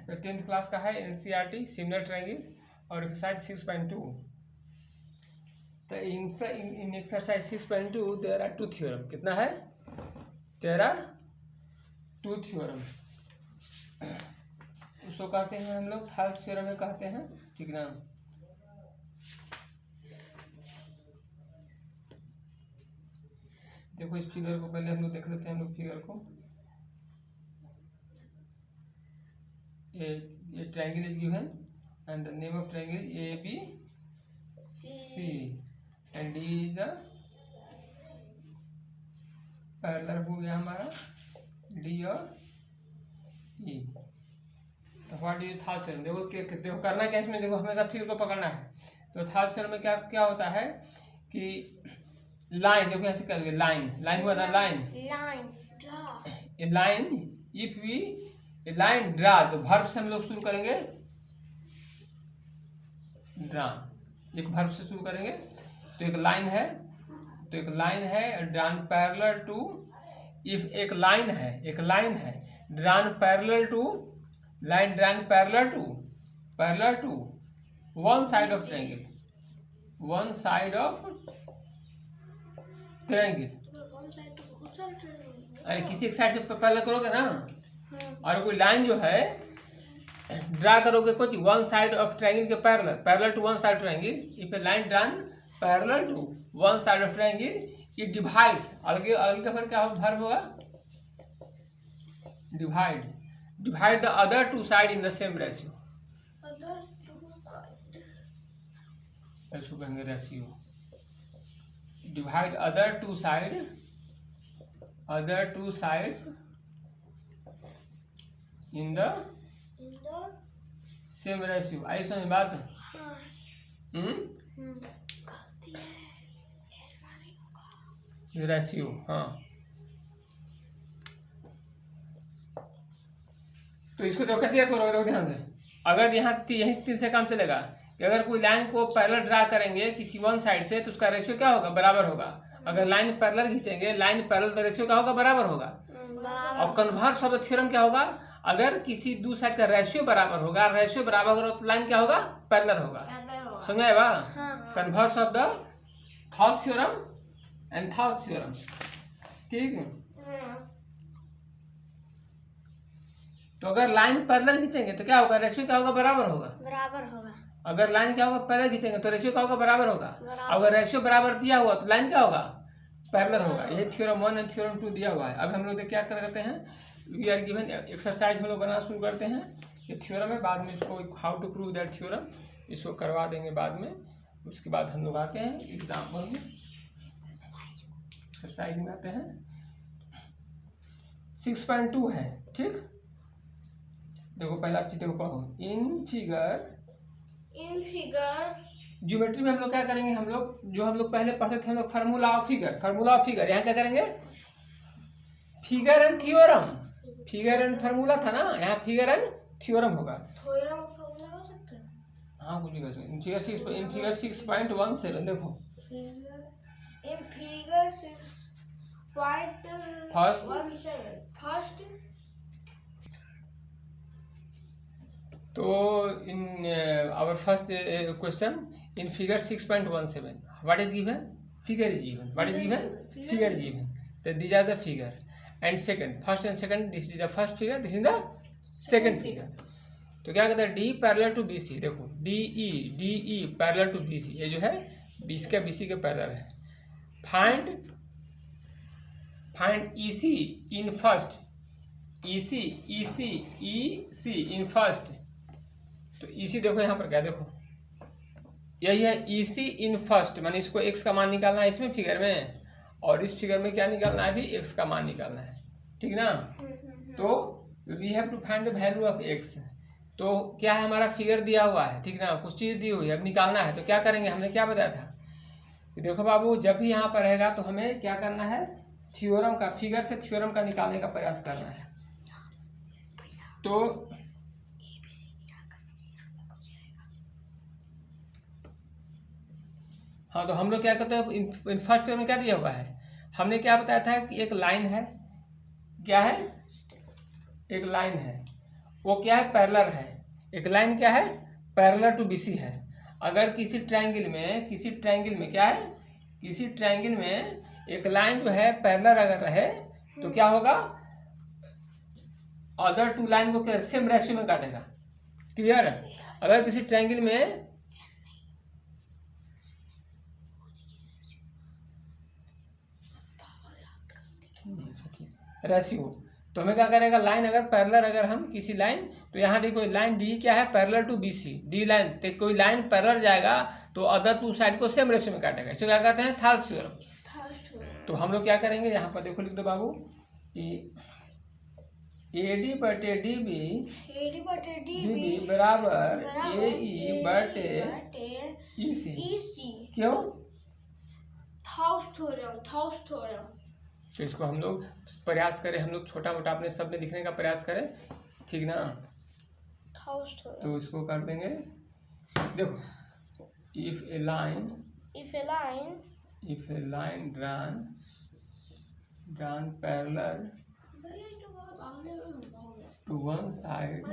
तो 10th class का है NCERT सिमिलर ट्रायंगल और एक्सरसाइज 6.2। तो in exercise 6.2 there are 2 theorem. कितना है? There are 2 theorem. उसको कहते हैं हम लोग फर्स्ट थ्योरम में कहते हैं, ठीक ना। देखो इस फिगर को पहले हम लोग देख लेते हैं, हम लोग फिगर को। ये triangle is given and the name of triangle ABC and D is the parallel हो गया हमारा D और E। तो व्हाट इज थर्ड थ्योरम? देखो करना क्या इसमें, देखो हमेशा फिगर को पकड़ना है। तो थर्ड थ्योरम में क्या होता है कि लाइन, देखो ऐसे करेंगे, लाइन हुआ ना, line if V line draw, तो वर्ब से हम लोग शुरू करेंगे, ड्रा, एक वर्ब से शुरू करेंगे। तो एक लाइन है, ड्रान पैरेलल टू, इफ एक लाइन है drawn parallel to, line drawn parallel to one side of triangle, अरे किसी एक साइड से पैरेलल करोगे ना। और कोई लाइन जो है ड्रा करोगे कुछ वन साइड ऑफ ट्रायंगल के parallel to one side triangle, if a line drawn parallel to one side of triangle it divides, अलग का फिर क्या वर्ब होगा? Divide the other two side in the same ratio, ऐसे कहेंगे ratio. Divide other two sides in the same ratio. आई समझ बात? रेशियो, हाँ। तो इसको देखो कैसे याद करोगे, देखो ध्यान से। अगर यहीं से 3 से काम चलेगा कि अगर कोई लाइन को पैरेलल ड्रा करेंगे किसी वन साइड से, तो उसका रेशियो क्या होगा? बराबर होगा। अगर लाइन पैरेलल खींचेंगे, लाइन पैरेलल, तो रेशियो क्या होगा? बराबर होगा। और कन्वर्स ऑफ द थ्योरम क्या होगा? अगर किसी दो साइड का रेशियो बराबर होगा, रेशियो बराबर होगा तो लाइन क्या होगा? पैरेलल होगा। समझ बा? Converse of the third theorem and third theorem, ठीक है। तो अगर लाइन पैरेलल खींचेंगे तो क्या होगा? रेशियो क्या होगा? बराबर होगा। अगर लाइन क्या होगा? पैरेलल खींचेंगे तो रेशियो क्या होगा? बराबर होगा। अगर रेशियो बराबर दिया हुआ तो लाइन क्या होगा? पैरेलल होगा। ये थ्योरम 1 और थ्योरम 2 दिया हुआ है। अब हम लोग क्या करते हैं, वी आर गिवन एक्सरसाइज हम लोग बनाना शुरू करते हैं। ये थ्योरम है, बाद में इसको how to prove that theorem इसको करवा देंगे बाद में। उसके बाद हम लोग आते हैं एग्जाम्पल में, एक्सरसाइज में आते हैं। 6.2 है, ठीक। देखो पहला देखो पढ़ो। इन फिगर ज्योमेट्री में हम लोग क्या करेंगे, हम लोग पहले पढ़ते थे हम लोग फार्मूला ऑफ फिगर। यहाँ क्या करेंगे? Figure and theorem, figure and formula था ना, यहाँ फिगर एंड थ्योरम होगा। हाँ कुछ भी कर सकते। इन फिगर 6.17 देखो, फर्स्ट तो in our first question in figure 6.17 what is given? Figure is given. What is given? Figure is given. तो these are the figure and second, first and second, this is the first figure, this is the second figure. तो क्या कहते हैं? D parallel to BC, देखो DE parallel to BC, ये जो है BC का BC के पैरेलल है। Find EC in first, EC in first. तो EC देखो यहाँ पर क्या, देखो यही है EC इन फर्स्ट, माने इसको x का मान निकालना है इसमें फिगर में, और इस फिगर में क्या निकालना है? भी x का मान निकालना है, ठीक ना। तो we have to find the value of x। तो क्या है, हमारा फिगर दिया हुआ है, ठीक ना, कुछ चीज़ दी हुई है, अब निकालना है। तो क्या करेंगे? हमने क्या बताया था कि देखो बाबू, जब भी यहाँ पर रहेगा तो हमें क्या करना है? थ्योरम का, फिगर से थ्योरम का निकालने का प्रयास करना है। तो हाँ, तो हम लोग क्या करते हैं, इन फर्स्ट फिगर में क्या दिया हुआ है? हमने क्या बताया था कि एक लाइन है, क्या है? एक लाइन है, वो क्या है, पैरेलल है। एक लाइन क्या है, पैरेलल टू बीसी है। अगर किसी ट्रायंगल में क्या है, किसी ट्रायंगल में एक लाइन जो है पैरेलल अगर रहे तो क्या होगा, अदर टू लाइन को सेम रेशियो में काटेगा। क्लियर है? अगर किसी ट्रायंगल में रेशियो, तो हमें क्या करेगा, लाइन अगर पैरेलल, अगर हम किसी लाइन, तो यहाँ देखो लाइन डी क्या है, parallel to BC, D line, तो कोई लाइन पैरेलल जाएगा तो अदर टू साइड को सेम रेशियो में काटेगा। इसको क्या कहते हैं, थॉल्स थ्योरम। तो हम लोग क्या करेंगे, यहाँ पर देखो लिख दो बाबू कि AD बटे DB बराबर AE बटे EC। क्यों? थॉल्स थ्योरम। तो इसको हम लोग प्रयास करें, हम लोग छोटा मोटा अपने शब्द में लिखने का प्रयास करें, ठीक ना? तो इसको कर देंगे, देखो इफ ए लाइन drawn parallel to one side,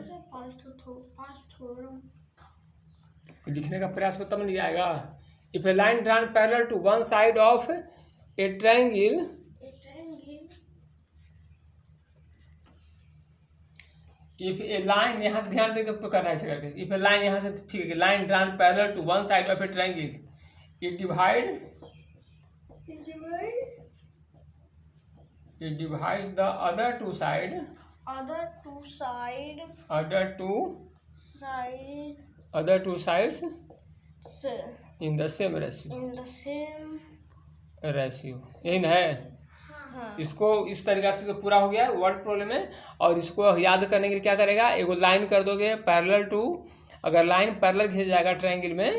लिखने का प्रयास को तब नहीं आएगा। इफ ए लाइन drawn parallel to one side of a triangle, if a line, यहाँ से ध्यान देकर करना है करके, इफ ए लाइन यहाँ से ठीक, line drawn parallel to one side of a triangle, it divides the other two sides in the same ratio. यही ना है? इसको इस तरीका से तो पूरा हो गया वर्ड प्रॉब्लम में। और इसको याद करने के लिए क्या करेगा, एगो लाइन कर दोगे पैरेलल टू, अगर लाइन पैरेलल खींचा जाएगा ट्रायंगल में,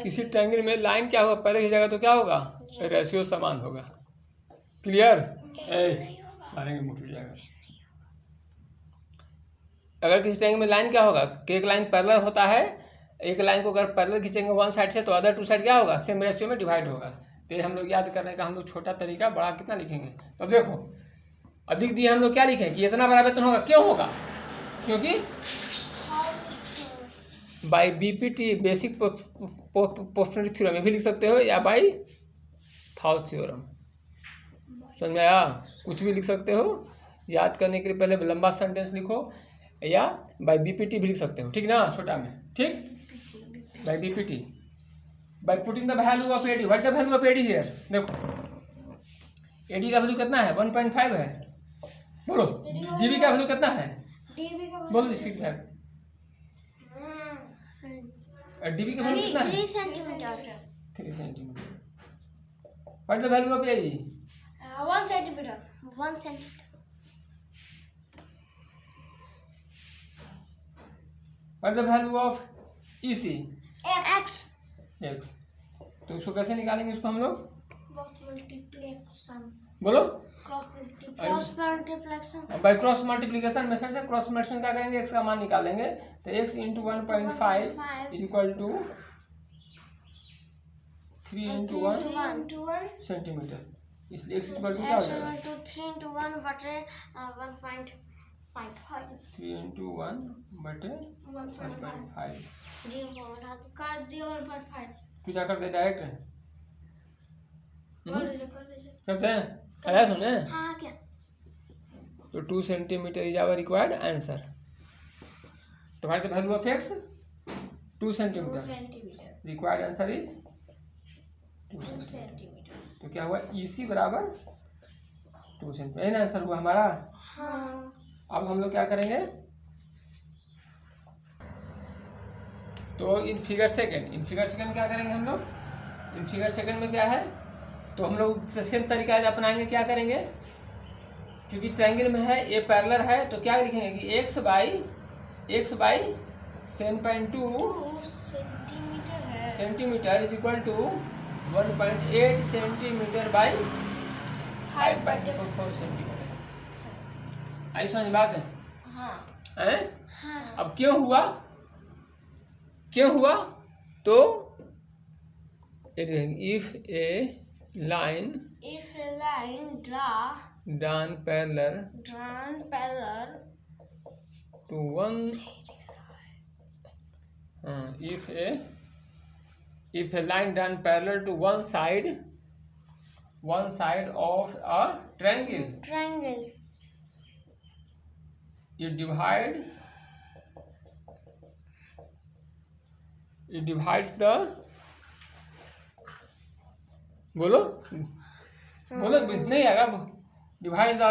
किसी ट्रायंगल में लाइन क्या होगा, पैरेलल खींचा तो क्या होगा, रेशियो समान होगा। क्लियर? मारेंगे मुठ जाएगा। अगर किसी ट्रायंगल में लाइन क्या होगा, कि एक लाइन पैरेलल होता है, एक लाइन को अगर पैरेलल खींचेंगे वन साइड से तो अदर टू साइड क्या होगा, सेम रेशियो में डिवाइड होगा। तो हम लोग याद करने का हम लोग छोटा तरीका, बड़ा कितना लिखेंगे। तो अब देखो, अब लिख दिया हम लोग, क्या लिखें कि इतना बराबर इतना होगा। क्यों होगा? क्योंकि by BPT basic proportionality theorem में भी लिख सकते हो, या बाय थॉल्स थ्योरम। समझ में आया? कुछ भी लिख सकते हो। याद करने के लिए पहले लंबा सेंटेंस लिखो, या बाय बीपीटी भी लिख सकते हो, ठीक ना, छोटा में, ठीक। By BPT, by putting the value of AD, what is the value of AD here? देखो AD का वैल्यू कितना है, 1.5 है। बोलो DB का वैल्यू कितना है, बोलो सीट है। DB का वैल्यू कितना है, 3 centimetre. what is the value of AD? 1 centimetre. what is the value of EC? X। तो उसको कैसे निकालेंगे, इसको हम लोग क्रॉस मल्टीप्लिकेशन, बोलो cross multiplication, by cross multiplication method से क्रॉस मल्टीप्लिकेशन क्या करेंगे, x का मान निकालेंगे। तो x into 1.5 is equal to 3 into 1 centimetre. इसलिए x इक्वल टू क्या हो जाएगा, 3 इंटू 1 बटे 1.5, 3 इंटू 1 बटे 1.5। जी काट दिया 1.5। तू क्या कर दे, डायरेक्ट करते हैं, क्या सुने? हाँ क्या? तो 2 centimetre is our required answer. तुम्हारे value of x 2 centimetre, required answer is 2 centimetre. तो क्या हुआ, EC बराबर 2 सेंटीमीटर, यही ना आंसर हुआ हमारा। हाँ। अब हम लोग क्या करेंगे, तो इन फिगर सेकंड क्या करेंगे हम लोग, इन फिगर सेकंड में क्या है, तो हम लोग सेम तरीका अपनाएंगे। क्या करेंगे, क्योंकि ट्रायंगल में है, ए पैरेलल है, तो क्या लिखेंगे कि x by 7.2 centimetre is equal to 1.8 centimetre by 5.44 centimetre. आई समझ बात है? हैं? अब क्यों हुआ, तो इफ ए लाइन drawn parallel to one if a line done parallel to one side of a triangle, it divides the बोलो नहीं आएगा, divides the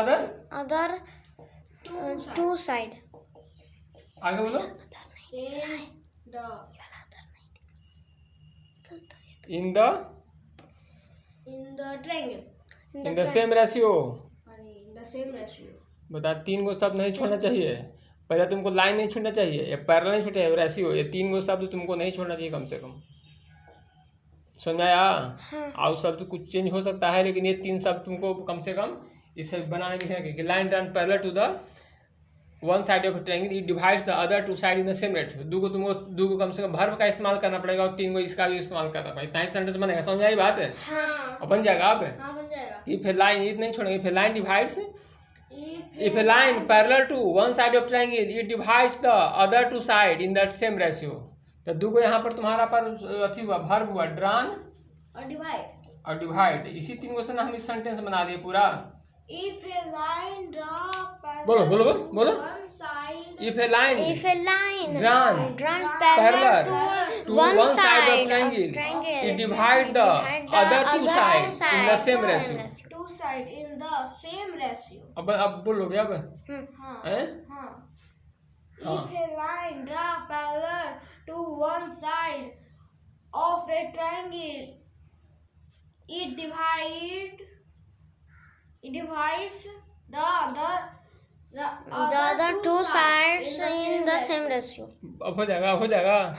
other two side आगे बोलो, in the triangle in the same ratio। in the same ratio। बता, 3 गो शब्द नहीं छोड़ना चाहिए। पहले तुमको लाइन नहीं छूटना चाहिए, ये पैरेलल नहीं छूटे, रेशियो, ये 3 गो शब्द तुमको नहीं छोड़ना चाहिए कम से कम। समझ में आया? और शब्द कुछ चेंज हो सकता है, लेकिन ये 3 शब्द तुमको कम से कम इससे बनाने में है कि line run parallel to the one side of triangle, it divides the other two side in the same ratio. दो को कम से कम वर्ब का इस्तेमाल करना पड़ेगा और 3 को इसका भी इस्तेमाल करना पड़ेगा, इतना ही सेंटेंस बनेगा। समझ में आई बात है? अब बन जाएगा। अब इफ ए लाइन, ये नहीं छोड़ेंगे, if a line divides, if a line parallel to one side of triangle, it divides the other two side in that same ratio। तो दो को यहाँ पर तुम्हारा पर अथी हुआ, verb हुआ, drawn और divide, इसी 3 को से ना हम इस सेंटेंस बना दिए पूरा। If a line draw बोलो one side, if a line drawn parallel to one side of triangle, it divides the other two sides in the same ratio। two side in the same ratio। अब बोलोगे अब? हैं? If a line draw parallel to one side of a triangle, it divides the other two sides in the same ratio। अब हो जाएगा। हो जाएगा।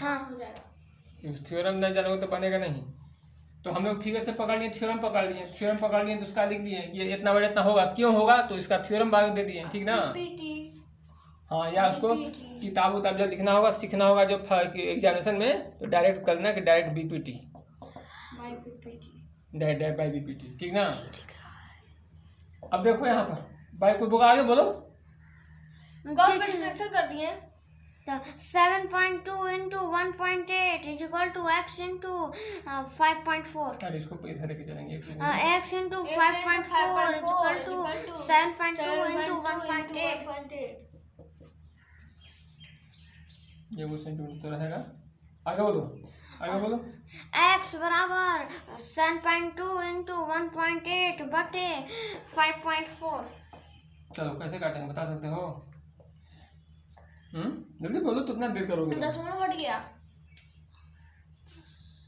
Theorem नहीं जानोगे तो बनेगा नहीं। तो हम लोग फिगर से पकड़ लिए, थ्योरम पकड़ लिए तो उसका लिख दिए कि इतना बड़ा इतना होगा, क्यों होगा तो इसका थ्योरम बाग दे दिए, ठीक ना? हाँ, या उसको किताब जब लिखना होगा, सीखना होगा जब एग्जामिनेशन में, तो डायरेक्ट करना कि direct BPT, direct by BPT, ठीक ना? अब देखो यहाँ पर बाई को बुक आगे बोलो, कर दिए। 7.2 into 1.8 is equal to x into 5.4। अरे इसको इधर लेके चलेंगे, x into 5.4 is equal to 7.2 into 1.8। ये वो सेंटीमीटर तो रहेगा। आगे बोलो x बराबर 7.2 into 1.8 बटे 5.4। चलो कैसे काटेंगे बता सकते हो? जल्दी बोलो, तो इतना देर करोगे? दशमलव हट गया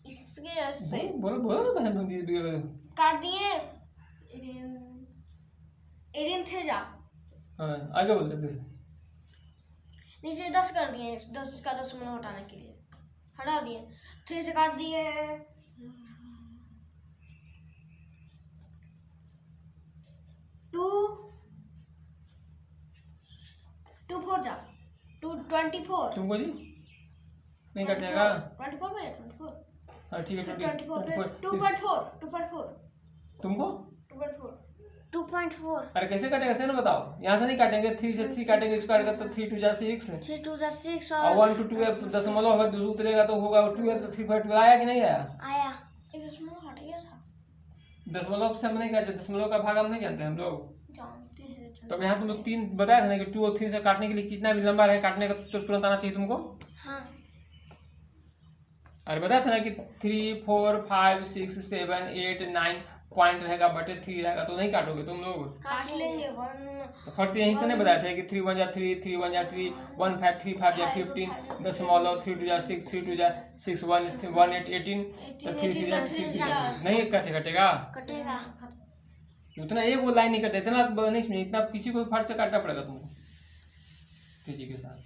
इसके से। बोलो ना बहन, तुम काट दिए। 18 थे जा। हाँ, आगे बोल जल्दी से। नीचे 10 कर दिए, 10 का दशमलव हटाने के लिए हटा दिए। 3 से काट दिए। 2 4 जा 24। तुमको जी नहीं कटेगा? 24 में 24। हाँ ठीक है, 2.4 तुमको 2.4। अरे कैसे कटेगा सर बताओ? यहाँ से नहीं काटेंगे, 3 से 3 काटेंगे, इसको काटेगा तो 3 2 जा 6, 3 2 जा 6 और 1 to 2 दशमलव है, दूसरा उतरेगा तो होगा 12, तो 3 5 12 आया कि नहीं आया? आया। एक दशमलव हट गया था। दशमलव से हम नहीं कहते, दशमलव का भाग हम नहीं जानते हम लोग। जानते हैं। तो अब यहाँ तुम लोग 3 बताया था ना कि 2 और 3 से काटने के लिए कितना भी लंबा रहे काटने का तो तुरंत आना चाहिए तुमको। हाँ। अरे बताया था ना कि 3 4 5 6 7 8 9 पॉइंट रहेगा बटे 3 रहेगा, तो नहीं काटोगे तुम लोग? काट लेंगे। 1 तो फर्स्ट यहीं से नहीं बताया था कि 3 1 जा 3 3 1 जा 3 1 5 3 5 जा 15 दशमलव 3 2 जा 6 3 2 जा 6 1 1 8 18 तो 3 3 जा 6 नहीं कटेगा। उतना एक वो लाइन नहीं कटे, इतना नहीं सुनिए, इतना किसी को फट से काटना पड़ेगा तुमको तेजी के साथ।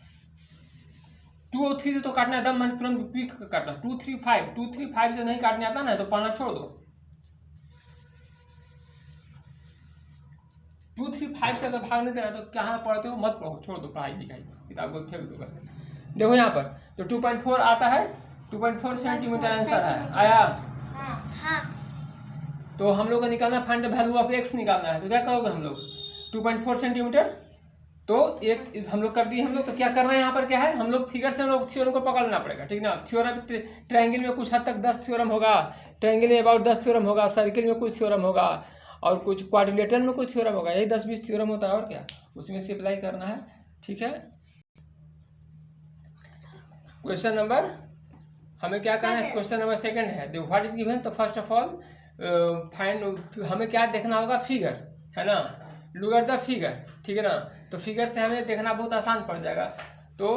2 और 3 से तो काटना एकदम मन तुरंत क्विक काटना। 2 3 5 2 3 5 से नहीं काटने आता ना तो पढ़ना छोड़ दो। 2 3 5 से अगर भाग नहीं देना तो कहाँ पढ़ते हो मत पढ़ो, छोड़ दो पढ़ाई लिखाई, किताब को फेंक दो। देखो यहाँ पर जो 2.4 आता है, 2.4 सेंटीमीटर आंसर है आया। तो हम लोग का निकालना find the value of x निकालना है, तो क्या करोगे हम लोग? 2.4 सेंटीमीटर तो एक हम लोग कर दिए हम लोग। तो क्या कर रहे हैं यहाँ पर, क्या है, हम लोग फिगर से हम लोग थ्योरम को पकड़ना पड़ेगा, ठीक ना। थ्योरम ट्रायंगल में कुछ हद तक 10 थ्योरम होगा, ट्रायंगल में अबाउट 10 थ्योरम होगा, सर्किल में कुछ थ्योरम होगा, और कुछ क्वाड्रिलेटरल में कुछ थ्योरम होगा। यही 10-20 थ्योरम होता है, और क्या, उसमें से अप्लाई करना है, ठीक है। क्वेश्चन नंबर हमें क्या कहना है, क्वेश्चन नंबर सेकंड है, देखो व्हाट इज गिवन। तो फर्स्ट ऑफ ऑल फाइंड, हमें क्या देखना होगा, फिगर, है ना, लुक एट द फिगर, ठीक है ना। तो फिगर से हमें देखना बहुत आसान पड़ जाएगा। तो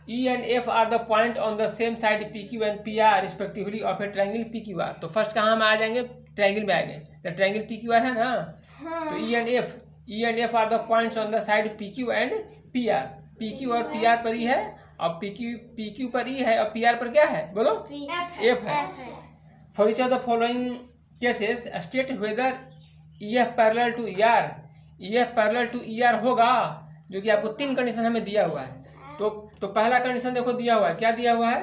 E and F are the point on the same side P Q and P R respectively of a triangle P Q R. तो फर्स्ट कहाँ हम आ जाएंगे, ट्रायंगल में आएंगे, तो ट्रायंगल पी क्यू आर है ना। तो E and F are the points on the side P Q and P R. P Q और पी आर पर ई है, और पी क्यू पर ई है, और पी आर पर क्या है, बोलो, एफ है। For each of the following cases state whether E F parallel to E R. E F parallel to E R होगा, जो कि आपको 3 कंडीशन हमें दिया हुआ है। तो पहला कंडीशन देखो दिया हुआ है, क्या दिया हुआ है,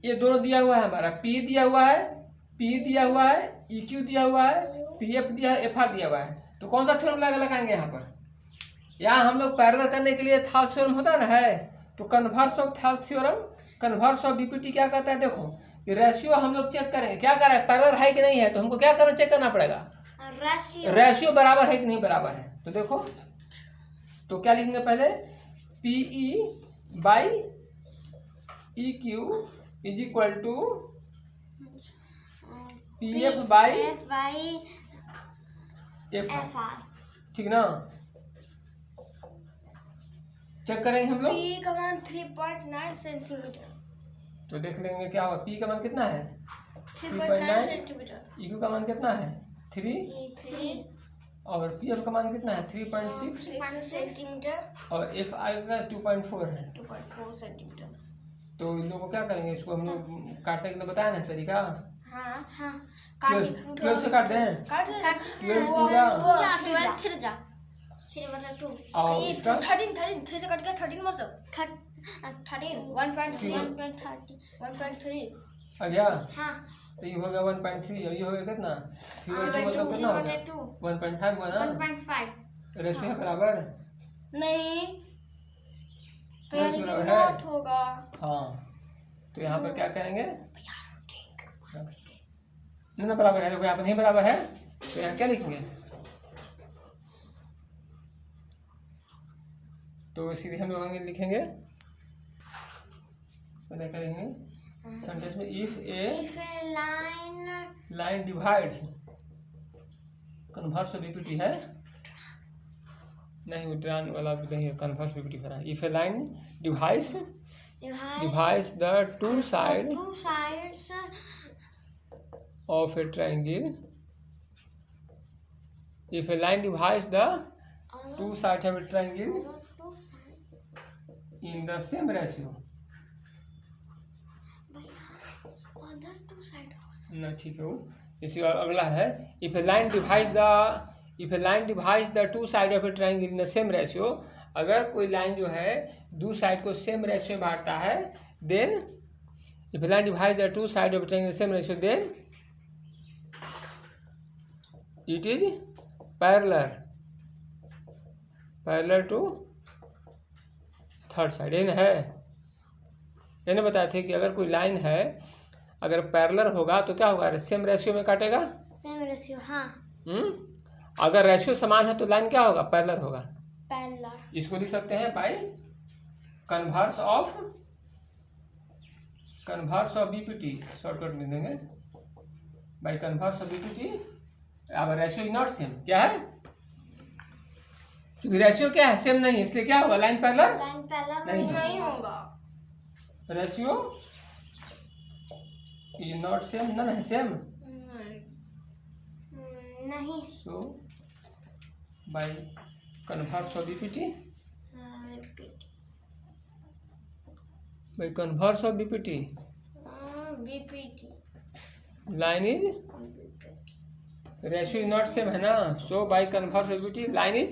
ये दोनों दिया हुआ है हमारा, पी दिया हुआ है, पी दिया हुआ है, ई क्यू दिया हुआ है, पी एफ दिया है, एफ आर दिया हुआ है। तो कौन सा थ्योरम लगाएंगे यहाँ पर, यहाँ हम लोग पैरेलल करने के लिए थॉल्स थ्योरम होता ना है, तो converse of Thales theorem, converse of BPT क्या कहता है, देखो रेशियो हम लोग चेक करेंगे, क्या कर रहे हैं, पैरेलल है कि नहीं है। तो हमको क्या करना, चेक करना पड़ेगा, रेशियो बराबर है कि नहीं बराबर है। तो देखो, तो क्या लिखेंगे पहले, P E by E Q is equal to P F by F R, ठीक ना। चेक करेंगे हम लोग, P का मान 3.9 सेंटीमीटर। तो देख लेंगे क्या होगा, पी का मान कितना है 3.9 सेंटीमीटर, ई क्यू का मान कितना है 3, और पी एफ का मान कितना है 3.6 सेंटीमीटर, और एफ आर का 2.4 है। 2.4 सेंटीमीटर। तो इन लोगों को क्या करेंगे, इसको हम लोग काटने के लिए बताया ना तरीका, हाँ हाँ, 12 से काट दें, 12 पूरा, 12 3 जा 3 बटा 2, और ये इसका 13 3 से कट गया, 13 मतलब 13 1.3 आ गया। हाँ, तो ये हो गया 1.3, और ये हो गया कितना 3/2, मतलब कितना हो गया 1.5 हुआ ना। 1.5 रेशियो है बराबर, नहीं, तो रेशियो यानी बराबर कि है, 8 होगा। हाँ। तो यहाँ पर क्या करेंगे, नहीं ना बराबर है, देखो यहाँ पर नहीं बराबर है, तो यहाँ क्या लिखेंगे, तो सीधे हम लोग लिखेंगे, पहले करेंगे सेंटेंस में, if a line divides, converse BPT है नहीं, उद्यान वाला भी नहीं है, कन्वर्स बीपीटी करा। If a line divides the two sides of a triangle, if a line divides the two sides of a triangle in the same ratio, ना ठीक है वो, इसी अगला है, if a line divides the two sides of a triangle in the same ratio, अगर कोई line जो है 2 साइड को सेम रेशियो में बांटता है, then if a line divides the two sides of a triangle in the same ratio, then it is parallel to third side. ये है, मैंने बताया थे कि अगर कोई लाइन है, अगर पैरेलल होगा तो क्या होगा, सेम रेशियो में काटेगा, सेम रेशियो, हाँ। अगर रेशियो समान है तो लाइन क्या होगा, पैरेलल होगा। पैरेलल, इसको लिख सकते हैं bye converse of BPT, shortcut में देंगे, बाय कन्वर्स ऑफ बीपीटी। अब रेशियो नॉट सेम, क्या है, क्योंकि रेशियो क्या है, सेम नहीं, इसलिए क्या होगा, लाइन पैरेलल नहीं होगा, रेशियो इज नॉट सेम, नन है सेम, नहीं, so by converse of BPT, by converse of BPT line is, ratio is not same है ना, so by converse of BPT line is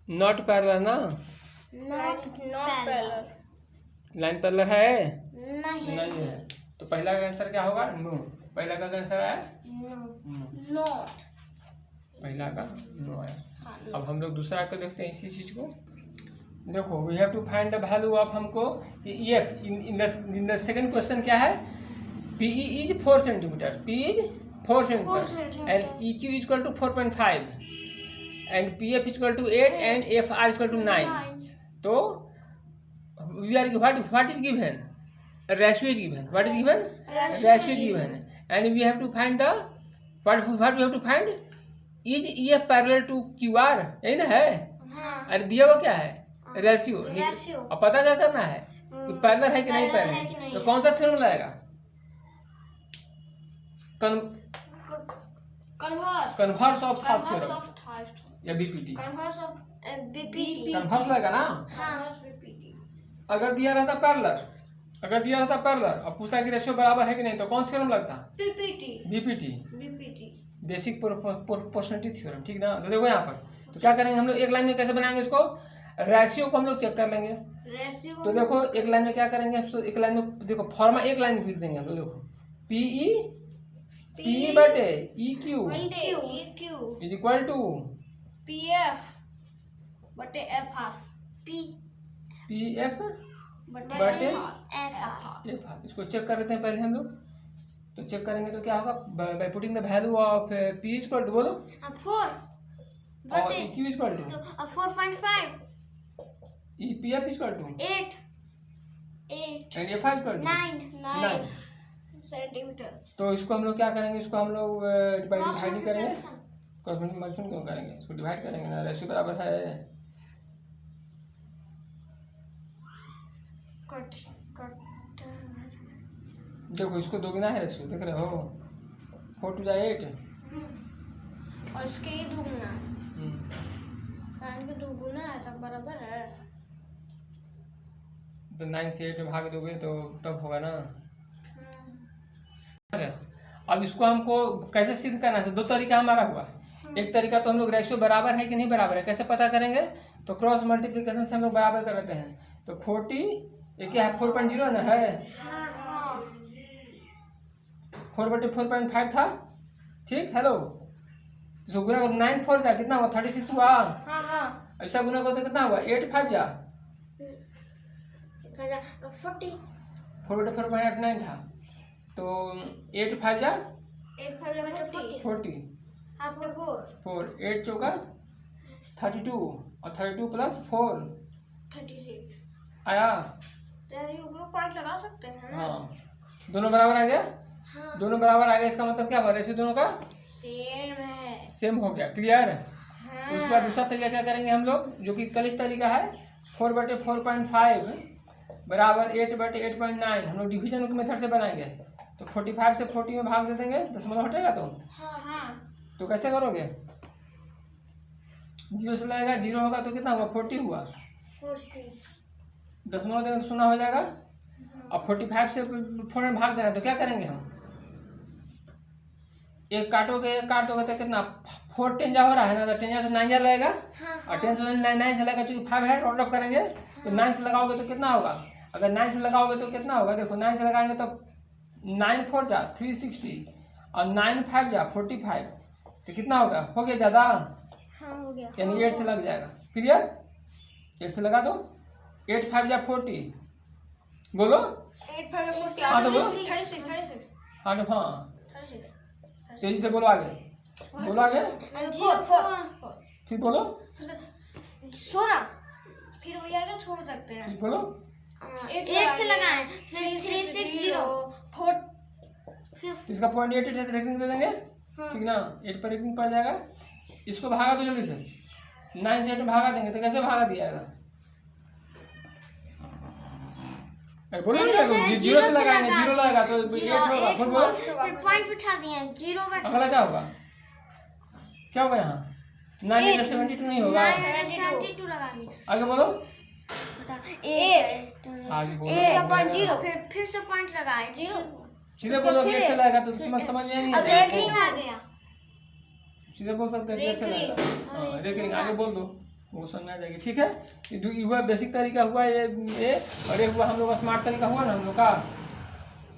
not parallel ना, not parallel, line parallel है नहीं है। तो पहला का आंसर क्या होगा, नो, पहला का आंसर है नॉट, पहला का नो है। अब हम लोग दूसरा को देखते हैं इसी चीज को। देखो we have to find the value of हमको E F in the second question क्या है, PE is 4 centimetre, P is 4 centimetre and E Q is equal to 4.5 and P F is equal to 8 and F R is equal to 9। तो we are what is given, ratio is given, what is given, ratio is given and we have to find the what we have to find is E F parallel to Q R, यही ना है। अरे दिया हुआ क्या है, ratio. अब पता क्या करना है कि पैरेलल है कि नहीं पैरेलल। तो कौन सा थ्योरम लगाएगा, कन्वर्स ऑफ थॉट थ्योरम या बीपीटी, कन्वर्स लगेगा ना। अगर दिया रहता पैरेलल और पूछता कि रेशियो बराबर है कि नहीं, तो कौन थ्योरम लगता, बीपीटी, बेसिक प्रोपोर्शनलिटी थ्योरम, ठीक ना। तो देखो यहाँ पर तो क्या करेंगे हम लोग, एक लाइन में कैसे बनाएंगे इसको, रेशियो को हम लोग चेक कर लेंगे। तो देखो एक लाइन में क्या करेंगे, एक लाइन में देखो फॉर्मा एक लाइन में लिख देंगे हम लोग। देखो पीई बटे E Q is equal to P F बटे एफ आर, पी एफ बटे एफ आर। इसको चेक कर लेते हैं पहले हम लोग। तो चेक करेंगे तो क्या होगा, by putting the value of P is equal to बोलो 4 और E Q is equal to 4.5, E P F is equal to 8 and F R is equal to 9 centimetre. तो इसको हम लोग क्या करेंगे, इसको हम लोग डिवाइड नहीं करेंगे, कॉर्रेस्पॉन्डिंग मल्टीप्लिकेशन क्यों करेंगे, इसको डिवाइड करेंगे ना, रेशियो बराबर है देखो इसको दोगुना है रेशियो, देख रहे हो 4 to 8 और इसके ही दुगुना, 9 के दुगुना है तब बराबर है। तो 9 से 8 में भाग दोगे तो तब होगा ना। अब इसको हमको कैसे सिद्ध करना है, दो तरीका हमारा हुआ। एक तरीका तो हम लोग रेशियो बराबर है कि नहीं बराबर है कैसे पता करेंगे, तो क्रॉस मल्टीप्लिकेशन से हम लोग बराबर कर लेते हैं। तो 40 ये क्या है 4.0 ना है, 4/4.5 था, ठीक। हेलो इसको गुना करो 9 4 जा कितना हुआ 36 हुआ। ऐसा गुना करो तो कितना हुआ 8 5 जा 40 4/4.89 था। तो 8 5 जा 40 4 8 चौका 32 और 32 प्लस 4 36 आया। पॉइंट लगा सकते हैं। हाँ दोनों बराबर आ गया, दोनों बराबर आ गया, इसका मतलब क्या हुआ, रेशियो दोनों का सेम है, सेम हो गया, क्लियर। उसके बाद दूसरा तरीका क्या करेंगे हम लोग, जो कि कलिश तरीका है, 4/4.5 बराबर 8/8.9 हम लोग डिवीजन मेथड से बनाएंगे। तो 45 से 40 में भाग दे देंगे, दशमलव हटेगा तो कैसे करोगे, 0 से लगेगा 0 होगा तो कितना हुआ 40 हुआ, 40 दशमलव देंगे तो 0 हो जाएगा। अब 45 से 4 में भाग देना, तो क्या करेंगे हम, एक काटोगे तो कितना 4 10 हो रहा है ना, तो 10 से 9 लगेगा और 10 से 9 से लगेगा, चूंकि 5 है राउंड ऑफ करेंगे तो 9 से लगाओगे तो कितना होगा, अगर 9 से लगाओगे तो कितना होगा, देखो 9 से लगाएंगे तो 9 4 जा 360 और 9 5 जा 45, तो कितना होगा, हो गया ज़्यादा, हो गया, यानी 8 से लग जाएगा, क्लियर। 8 से लगा दो, 8 5 जा 40 बोलो, 8 5 40 हाँ तो बोलो, 36 हाँ तो हाँ 36 तेजी से बोलो आगे, बोलो आगे, 4 फिर बोलो, सोना फिर वही आगे छोड़ सकते हैं, फिर बोलो 8 से लगाएं, 360 4 फिर इसका पॉइंट 8 है तो रेटिंग दे देंगे, ठीक ना, 8 पर रेटिंग पड़ जाएगा। इसको भागा दो जल्दी से, 9 से 8 में भागा देंगे तो कैसे भागा दिया जाएगा, अरे बोलो नहीं लगो, 0 से लगाएंगे 0 लगेगा तो 8 होगा, फिर बोलो फिर पॉइंट बिठा दिए 0 अगला क्या होगा, क्या होगा यहाँ 9 72 नहीं होगा, 72 लगाएंगे, आगे बोलो, 8 आगे बोलो, फिर से पॉइंट लगाए 0, सीधे बोलो, एक से लगेगा तो समझ में नहीं आता, रेटिंग आ गया, सीधे बोल सकते हैं, एक से लगेगा, हाँ रेटिंग आगे बोल दो, वो समझ में आ जाएगी, ठीक है। ये हुआ बेसिक तरीका हुआ ये और ये हुआ हम लोग का स्मार्ट तरीका हुआ ना हम लोग का,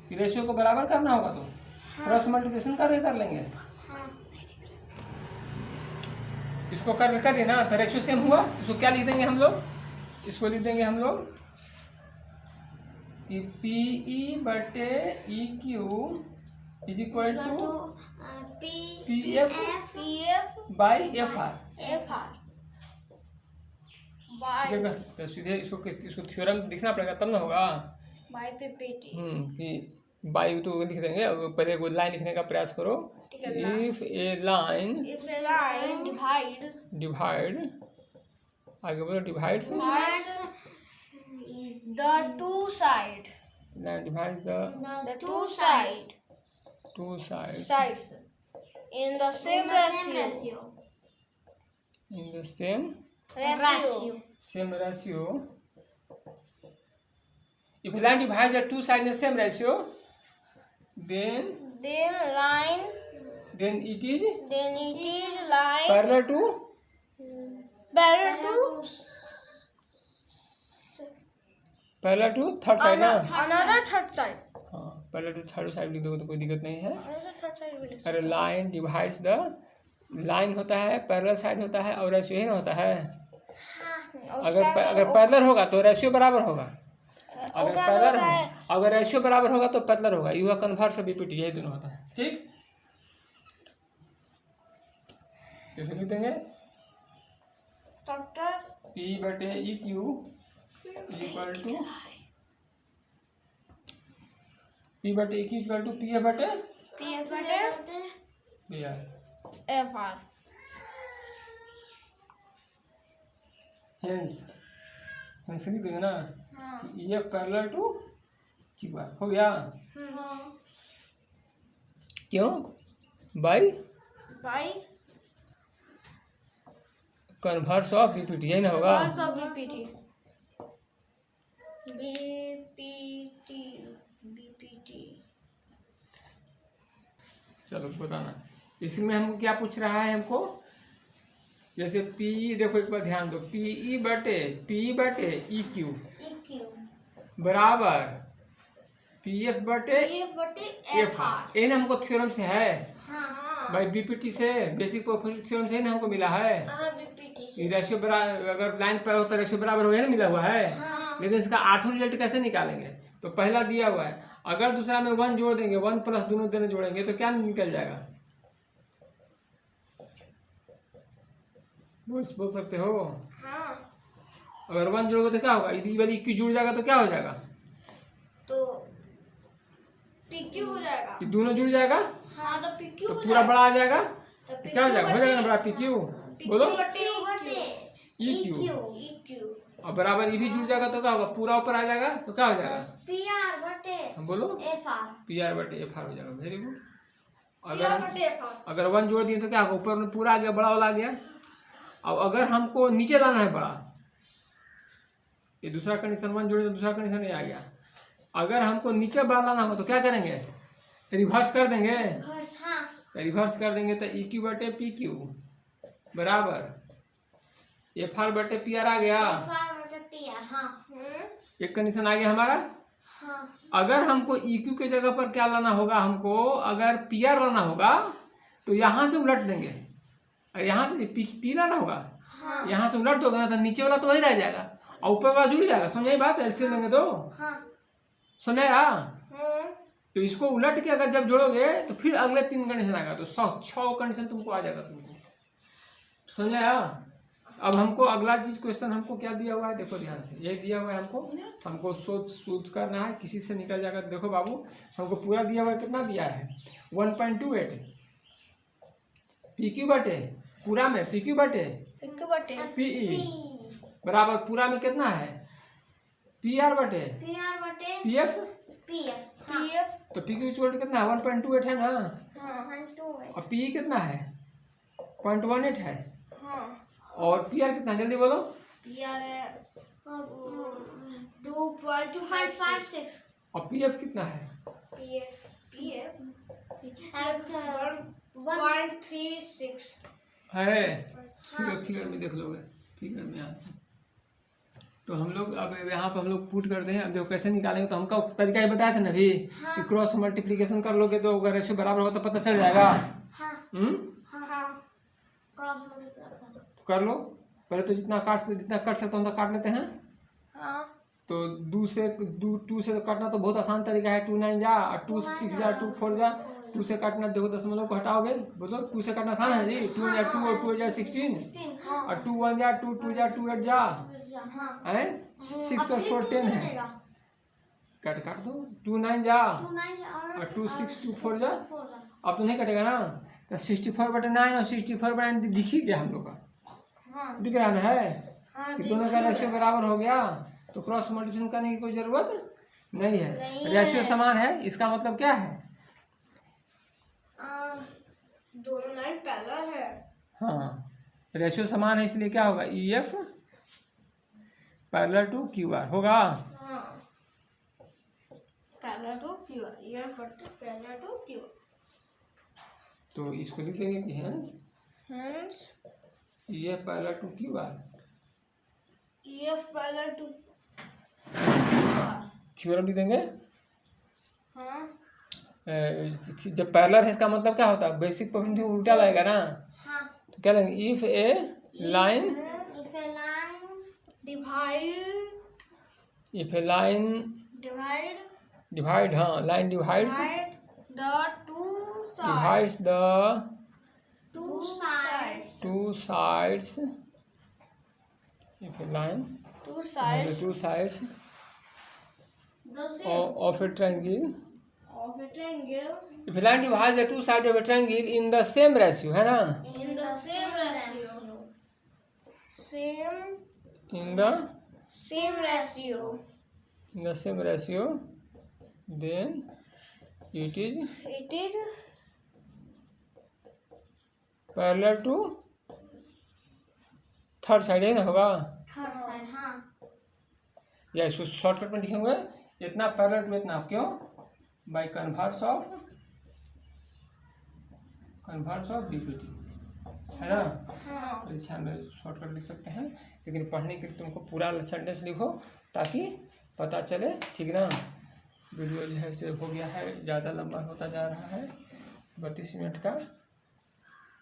कि रेशियो को बराबर करना होगा तो क्रॉस मल्टीप्लिकेशन करके कर लेंगे। इसको कर दिए ना, तो रेशियो सेम हुआ। इसको क्या लिख देंगे हम लोग, इसको लिख देंगे हम लोग कि पी ई बटे E Q is equal to P F by F R. तो सीधे इसको थ्योरम दिखना पड़ेगा तब ना होगा। कि बाई तो लिख देंगे, पहले कोई लाइन लिखने का प्रयास करो। इफ ए लाइन डिवाइड, आगे बोलो, divides the two side line divides the two sides in the same ratio in the same ratio. If line divides the two sides in the same ratio, then it is line parallel to third side ना। another third side. हाँ, parallel to third side लिख दोगे तो कोई दिक्कत नहीं है। Another third side will अरे लाइन डिवाइड्स द, लाइन होता है, पैरेलल साइड होता है और रेशियो ही ना होता है। अगर पैरेलल होगा तो रेशियो बराबर होगा, अगर रेशियो बराबर होगा तो पैरेलल होगा। यू कन्वर्स और बीपीटी यही दोनों होता है। ठीक, कैसे लिख देंगे, पी बटे E Q equal to P बटे E Q equal to P F बटे बी आर। FR. हेंस लिख देंगे ना, ये पैरेलल टू क्यू आर हो गया। क्यों, बाई कन्वर्स ऑफ बीपीटी यही ना होगा। BPT. चलो बताना, इसमें हमको क्या पूछ रहा है हमको, जैसे पी, देखो एक बार ध्यान दो, पी ई बटे ई क्यू बराबर पी एफ बटे एफ आर। ये ना हमको थ्योरम से है भाई, बीपीटी से, बेसिक प्रोपोर्शनल थ्योरम से ना हमको मिला है। रेशियो बराबर, अगर लाइन पर हो तो रेशियो बराबर हो, ना मिला हुआ है। लेकिन इसका आठों रिजल्ट कैसे निकालेंगे, तो पहला दिया हुआ है, अगर दूसरा में 1 जोड़ देंगे, 1 प्लस दोनों दोनों जोड़ेंगे तो क्या निकल जाएगा, बोल सकते हो। अगर 1 जोड़ोगे तो क्या होगा, यदि वाली क्यू जुड़ जाएगा तो क्या हो जाएगा, तो PQ हो जाएगा। ये दोनों जुड़ जाएगा तो PQ तो पूरा बड़ा आ जाएगा, तो क्या हो जाएगा, हो जाएगा ना बड़ा PQ। बोलो EQ, और बराबर ये भी जुड़ जाएगा तो क्या होगा, पूरा ऊपर आ जाएगा तो क्या हो जाएगा, बोलो PR बटे FR हो जाएगा। Very good. अगर 1 जोड़ दिए तो क्या होगा, ऊपर में पूरा आ गया, बड़ा वाला आ गया। अब अगर हमको नीचे लाना है बड़ा, ये दूसरा कंडीशन, 1 जोड़े तो दूसरा कंडीशन ये आ गया। अगर हमको नीचे बड़ा लाना हो तो क्या करेंगे, रिवर्स कर देंगे। रिवर्स कर देंगे तो EQ बटे PQ बराबर FR बटे PR आ गया। एक कंडीशन आ गया हमारा। अगर हमको EQ के जगह पर क्या लाना होगा, हमको अगर PR लाना होगा तो यहाँ से उलट देंगे, यहाँ से P लाना होगा, यहाँ से उलट दोगे ना तो नीचे वाला तो वही रह जाएगा और ऊपर वाला जुड़ जाएगा। समझाई बात, एलसीएम लेंगे तो समझाया। तो इसको उलट के अगर जब जोड़ोगे तो फिर अगले 3 कंडीशन आएगा, तो 6 कंडीशन तुमको आ जाएगा, तुमको समझाया। अब हमको अगला चीज क्वेश्चन हमको क्या दिया हुआ है, देखो ध्यान से, यही दिया हुआ है हमको शोध करना है, किसी से निकल जाएगा। देखो बाबू, हमको पूरा दिया हुआ है, कितना दिया है 1.28 PQ बटे, पूरा में PQ बटे PE बराबर पूरा में कितना है PR बटे PF। तो PQ इक्वल कितना है 1.28 है ना, और PE कितना है 0.18 है, और PR कितना, जल्दी बोलो। PR है 2.56 और PF कितना है, PF 1.36 है। फिगर में देख लोगे, फिगर में यहाँ से। तो हम लोग अब यहाँ पर हम लोग पुट करते हैं। अब देखो कैसे निकालेंगे, तो हमका तरीका ये बताया था ना अभी, कि क्रॉस मल्टीप्लिकेशन कर लोगे तो अगर रेशियो बराबर हो तो पता चल जाएगा। क्रॉस मल्टीप्लाई कर लो। पहले तो जितना कट सकते हो उतना काट लेते हैं। हाँ तो 2 से काटना तो बहुत आसान तरीका है। 2 9 जा और 2 6 जा 2 4 जा। 2 से काटना, देखो दशमलव को हटाओगे, बोलो 2 से काटना आसान है जी। 2 जा 2 और 2 जा 16 और 2 1 जा 2 2 जा 2 8 जा है 6 + 4 10 है। काट दो। 2 9 जा और 2 6 2 4 जा। अब तो नहीं कटेगा ना, तो 64/9 और 64/9 दिख ही गया हम लोग का, दिख रहा ना है कि दोनों का रेशियो बराबर हो गया। तो क्रॉस मल्टीप्लिकेशन करने की कोई जरूरत नहीं है। रेशियो समान है, इसका मतलब क्या है? दोनों लाइन पैरेलल है। हाँ, रेशियो समान है, इसलिए क्या होगा? EF पैरेलल टू QR होगा। Parallel to QR, EF parallel to QR। तो इसको लिख लेंगे कि hence EF parallel to QR। EF parallel to theorem लिख देंगे। हाँ जब पैरेलल है इसका मतलब क्या होता है? बेसिक प्रोपोर्शन उल्टा लगेगा ना। हाँ तो क्या लगेगा? इफ ए लाइन डिवाइड हाँ line divides the two sides if a line two sides of a triangle if a line divides the two sides of a triangle in the same ratio है ना, in the same ratio then it is parallel to third side है ना होगा। हाँ या इसको shortcut में लिखेंगे इतना पैरेलल टू इतना, क्यों? बाय कन्वर्स ऑफ DPT है ना। तो इसे हम शॉर्टकट लिख सकते हैं, लेकिन पढ़ने के लिए तुमको पूरा सेंटेंस लिखो ताकि पता चले, ठीक ना। वीडियो जो है से हो गया है, ज़्यादा लंबा होता जा रहा है, 32 मिनट का।